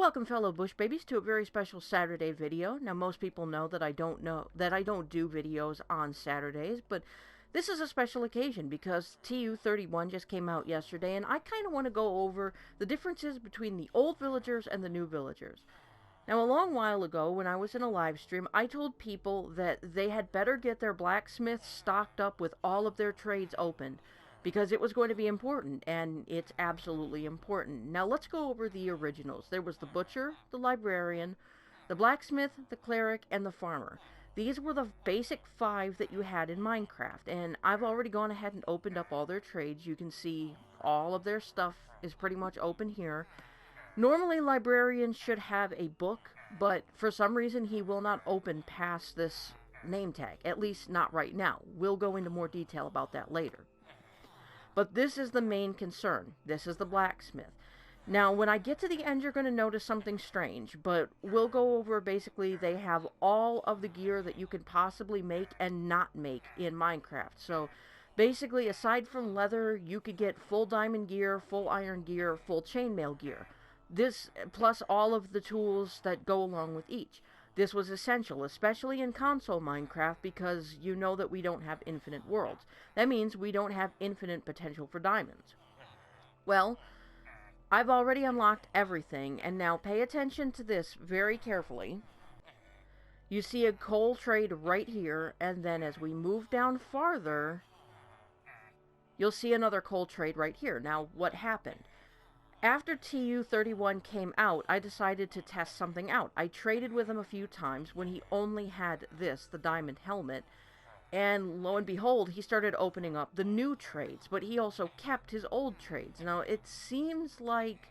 Welcome, fellow bush babies, to a very special Saturday video. Now, most people know that I don't do videos on Saturdays, but this is a special occasion because TU31 just came out yesterday, and I kind of want to go over the differences between the old villagers and the new villagers. Now, a long while ago, when I was in a live stream, I told people that they had better get their blacksmiths stocked up with all of their trades open, because it was going to be important, and it's absolutely important. Now let's go over the originals. There was the butcher, the librarian, the blacksmith, the cleric, and the farmer. These were the basic 5 that you had in Minecraft, and I've already gone ahead and opened up all their trades. You can see all of their stuff is pretty much open here. Normally librarians should have a book, but for some reason he will not open past this name tag, at least not right now. We'll go into more detail about that later. But this is the main concern. This is the blacksmith. Now, when I get to the end, you're going to notice something strange, but we'll go over basically they have all of the gear that you can possibly make and not make in Minecraft. So, basically, aside from leather, you could get full diamond gear, full iron gear, full chainmail gear. This, plus all of the tools that go along with each. This was essential, especially in console Minecraft, because you know that we don't have infinite worlds. That means we don't have infinite potential for diamonds. Well, I've already unlocked everything, and now pay attention to this very carefully. You see a coal trade right here, and then as we move down farther, you'll see another coal trade right here. Now, what happened? After TU31 came out, I decided to test something out. I traded with him a few times when he only had this, the diamond helmet, and lo and behold, he started opening up the new trades, but he also kept his old trades. Now, it seems like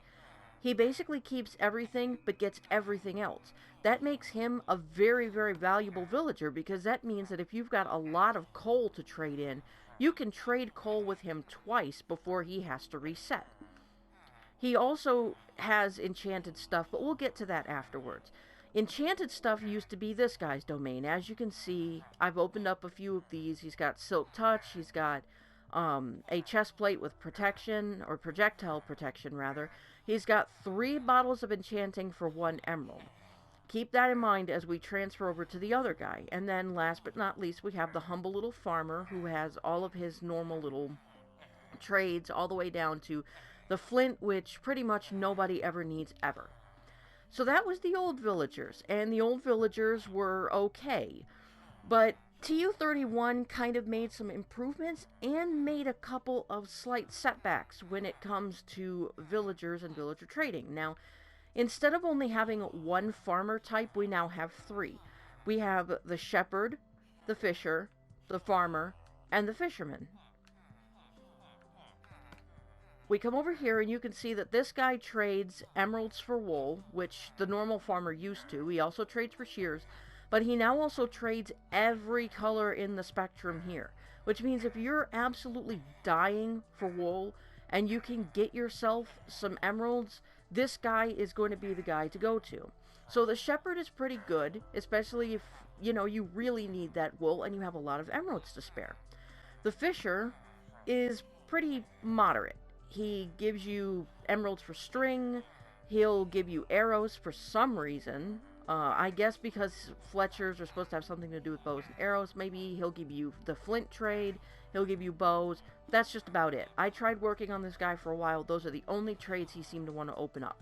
he basically keeps everything, but gets everything else. That makes him a very, very valuable villager, because that means that if you've got a lot of coal to trade in, you can trade coal with him twice before he has to reset. He also has enchanted stuff, but we'll get to that afterwards. Enchanted stuff used to be this guy's domain. As you can see, I've opened up a few of these. He's got Silk Touch, he's got a chest plate with protection, or projectile protection rather. He's got 3 bottles of enchanting for 1 emerald. Keep that in mind as we transfer over to the other guy. And then last but not least, we have the humble little farmer who has all of his normal little trades all the way down to the flint, which pretty much nobody ever needs ever. So that was the old villagers, and the old villagers were okay. But TU31 kind of made some improvements and made a couple of slight setbacks when it comes to villagers and villager trading. Now, instead of only having 1 farmer type, we now have 3. We have the shepherd, the fisher, the farmer, and the fisherman. We come over here and you can see that this guy trades emeralds for wool, which the normal farmer used to. He also trades for shears, but he now also trades every color in the spectrum here, which means if you're absolutely dying for wool and you can get yourself some emeralds, this guy is going to be the guy to go to. So the shepherd is pretty good, especially if, you know, you really need that wool and you have a lot of emeralds to spare. The fisher is pretty moderate. He gives you emeralds for string. He'll give you arrows for some reason. I guess because Fletchers are supposed to have something to do with bows and arrows. Maybe he'll give you the flint trade. He'll give you bows. That's just about it. I tried working on this guy for a while. Those are the only trades he seemed to want to open up.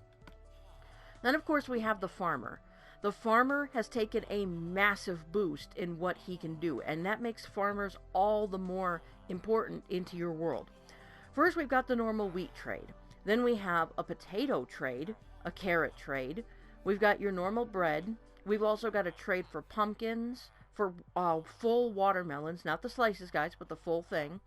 Then, of course, we have the farmer. The farmer has taken a massive boost in what he can do, and that makes farmers all the more important into your world. First, we've got the normal wheat trade. Then we have a potato trade, a carrot trade. We've got your normal bread. We've also got a trade for pumpkins, for full watermelons, not the slices, guys, but the full thing.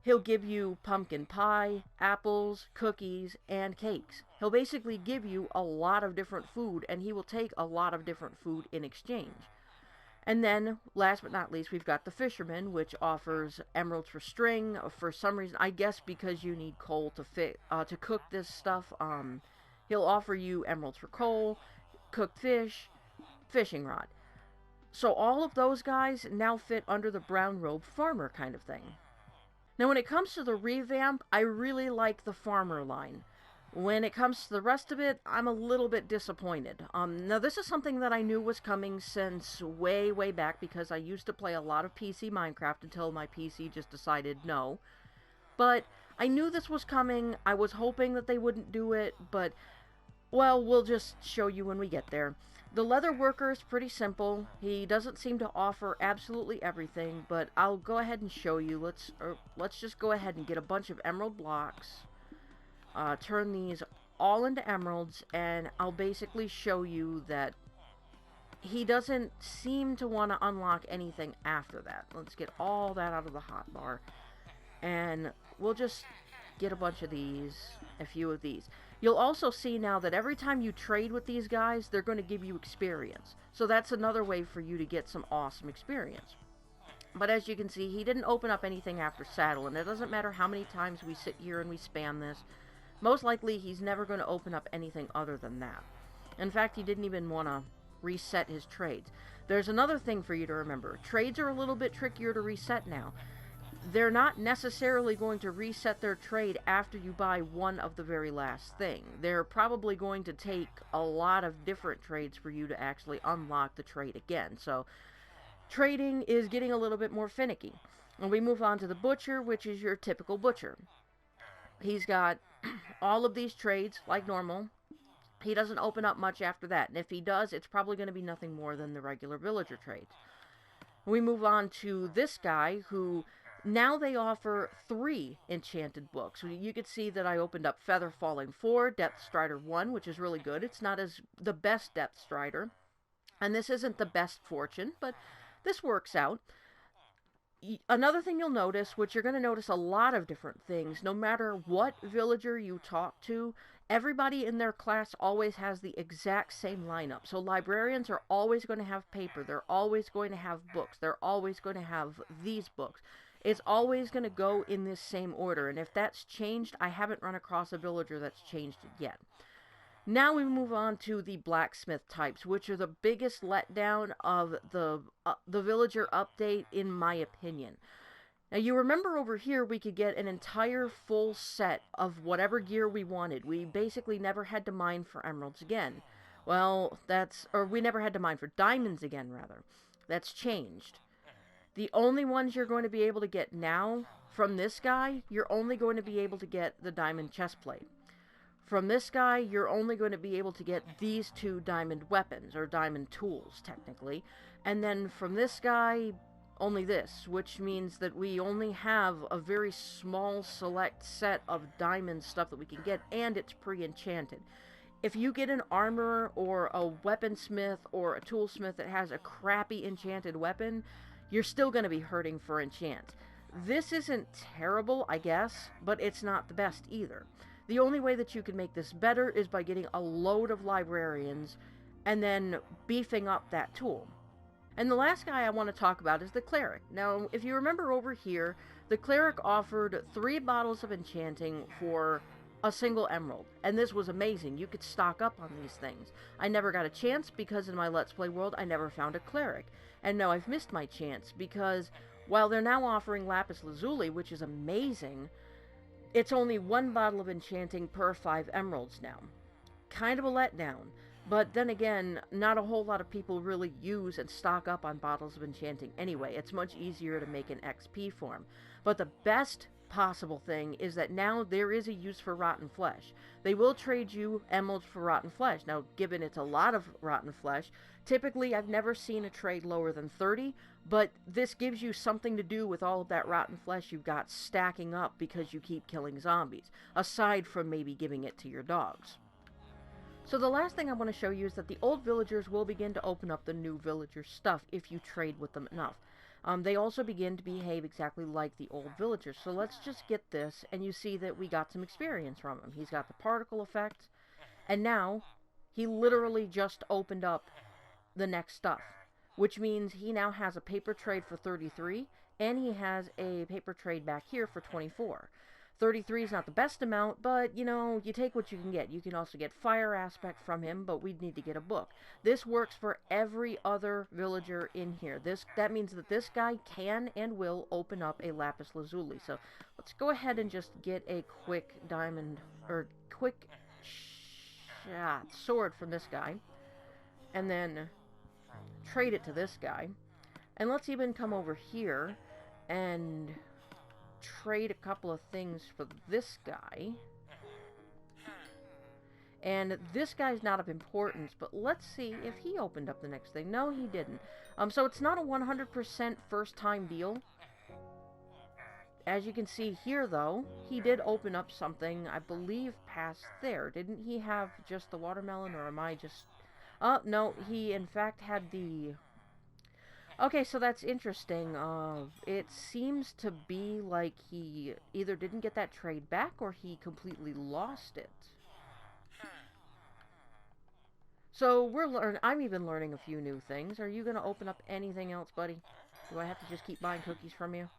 He'll give you pumpkin pie, apples, cookies, and cakes. He'll basically give you a lot of different food, and he will take a lot of different food in exchange. And then, last but not least, we've got the fisherman, which offers emeralds for string. For some reason, I guess because you need coal to cook this stuff, he'll offer you emeralds for coal, cooked fish, fishing rod. So all of those guys now fit under the brown robe farmer kind of thing. Now, when it comes to the revamp, I really like the farmer line. When it comes to the rest of it, I'm a little bit disappointed. Now this is something that I knew was coming since way, way back, because I used to play a lot of PC Minecraft until my PC just decided no. But I knew this was coming. I was hoping that they wouldn't do it, but, well, we'll just show you when we get there. The leather worker is pretty simple. He doesn't seem to offer absolutely everything, but I'll go ahead and show you. Let's just go ahead and get a bunch of emerald blocks. Turn these all into emeralds, and I'll basically show you that he doesn't seem to want to unlock anything after that. Let's get all that out of the hotbar, and we'll just get a bunch of these, a few of these. You'll also see now that every time you trade with these guys, they're going to give you experience. So that's another way for you to get some awesome experience. But as you can see, he didn't open up anything after Saddle, and it doesn't matter how many times we sit here and we spam this. Most likely, he's never going to open up anything other than that. In fact, he didn't even want to reset his trades. There's another thing for you to remember. Trades are a little bit trickier to reset now. They're not necessarily going to reset their trade after you buy one of the very last thing. They're probably going to take a lot of different trades for you to actually unlock the trade again. So, trading is getting a little bit more finicky. And we move on to the butcher, which is your typical butcher. He's got all of these trades like normal. He doesn't open up much after that, and if he does, it's probably going to be nothing more than the regular villager trades. We move on to this guy, who now they offer 3 enchanted books. You could see that I opened up Feather Falling 4, Depth Strider 1, which is really good. It's not as the best Depth Strider, and this isn't the best Fortune, but this works out. Another thing you'll notice, which you're going to notice a lot of different things, no matter what villager you talk to, everybody in their class always has the exact same lineup. So librarians are always going to have paper, they're always going to have books, they're always going to have these books. It's always going to go in this same order, and if that's changed, I haven't run across a villager that's changed it yet. Now we move on to the blacksmith types, which are the biggest letdown of the villager update, in my opinion. Now you remember over here we could get an entire full set of whatever gear we wanted. We basically never had to mine for emeralds again. Well, we never had to mine for diamonds again, rather. That's changed. The only ones you're going to be able to get now from this guy, you're only going to be able to get the diamond chestplate. From this guy, you're only going to be able to get these 2 diamond weapons, or diamond tools, technically. And then from this guy, only this, which means that we only have a very small select set of diamond stuff that we can get, and it's pre-enchanted. If you get an armorer or a weaponsmith or a toolsmith that has a crappy enchanted weapon, you're still going to be hurting for enchant. This isn't terrible, I guess, but it's not the best either. The only way that you can make this better is by getting a load of librarians and then beefing up that tool. And the last guy I want to talk about is the cleric. Now, if you remember over here, the cleric offered 3 bottles of enchanting for a single emerald, and this was amazing. You could stock up on these things. I never got a chance because in my Let's Play world I never found a cleric, and now I've missed my chance because while they're now offering lapis lazuli, which is amazing, it's only 1 bottle of enchanting per 5 emeralds now. Kind of a letdown. But then again, not a whole lot of people really use and stock up on bottles of enchanting anyway. It's much easier to make an XP form. But the best possible thing is that now there is a use for rotten flesh. They will trade you emeralds for rotten flesh. Now, given it's a lot of rotten flesh, typically I've never seen a trade lower than 30, but this gives you something to do with all of that rotten flesh you've got stacking up because you keep killing zombies, aside from maybe giving it to your dogs. So the last thing I want to show you is that the old villagers will begin to open up the new villager stuff if you trade with them enough. They also begin to behave exactly like the old villagers. So let's just get this, and you see that we got some experience from him. He's got the particle effect, and now he literally just opened up the next stuff, which means he now has a paper trade for 33, and he has a paper trade back here for 24. 33 is not the best amount, but, you know, you take what you can get. You can also get fire aspect from him, but we'd need to get a book. This works for every other villager in here. That means that this guy can and will open up a lapis lazuli. So let's go ahead and just get a quick diamond, or quick sword from this guy, and then trade it to this guy. And let's even come over here and trade a couple of things for this guy. And this guy's not of importance, but let's see if he opened up the next thing. No, he didn't. So it's not a 100% first-time deal. As you can see here, though, he did open up something, I believe, past there. Didn't he have just the watermelon, or am I just... Oh, no, he, in fact, had the... Okay, so that's interesting. It seems to be like he either didn't get that trade back, or he completely lost it. So I'm even learning a few new things. Are you going to open up anything else, buddy? Do I have to just keep buying cookies from you?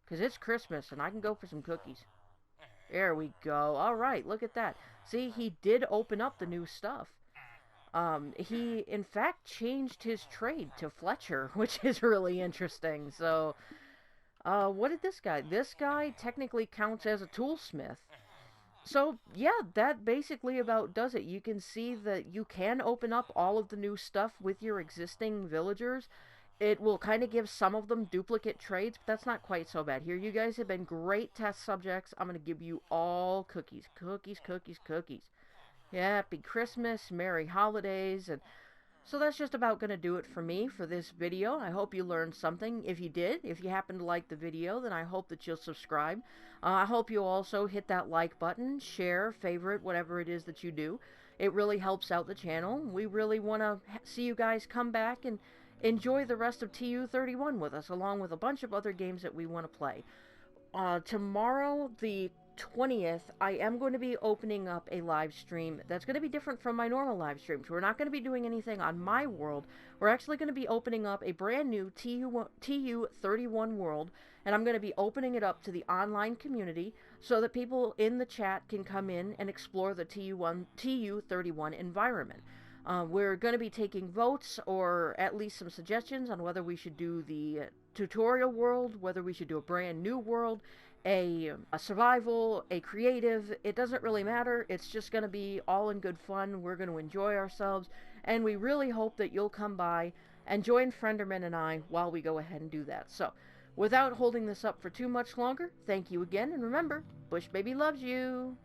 Because it's Christmas, and I can go for some cookies. There we go. Alright, look at that. See, he did open up the new stuff. He, in fact, changed his trade to Fletcher, which is really interesting. So, what did this guy? This guy technically counts as a toolsmith. So, yeah, that basically about does it. You can see that you can open up all of the new stuff with your existing villagers. It will kind of give some of them duplicate trades, but that's not quite so bad. Here, you guys have been great test subjects. I'm going to give you all cookies. Cookies, cookies, cookies. Happy Christmas, Merry Holidays, and so that's just about going to do it for me for this video. I hope you learned something. If you did, if you happen to like the video, then I hope that you'll subscribe. I hope you also hit that like button, share, favorite, whatever it is that you do. It really helps out the channel. We really want to see you guys come back and enjoy the rest of TU31 with us, along with a bunch of other games that we want to play. Tomorrow, the 20th, I am going to be opening up a live stream that's going to be different from my normal live streams. We're not going to be doing anything on my world. We're actually going to be opening up a brand new TU31 world, and I'm going to be opening it up to the online community so that people in the chat can come in and explore the TU31 environment. We're going to be taking votes, or at least some suggestions on whether we should do the tutorial world, whether we should do a brand new world, a survival, a creative. It doesn't really matter. It's just going to be all in good fun. We're going to enjoy ourselves, and we really hope that you'll come by and join Frienderman and I while we go ahead and do that. So, without holding this up for too much longer, thank you again, and remember, Bush Baby loves you!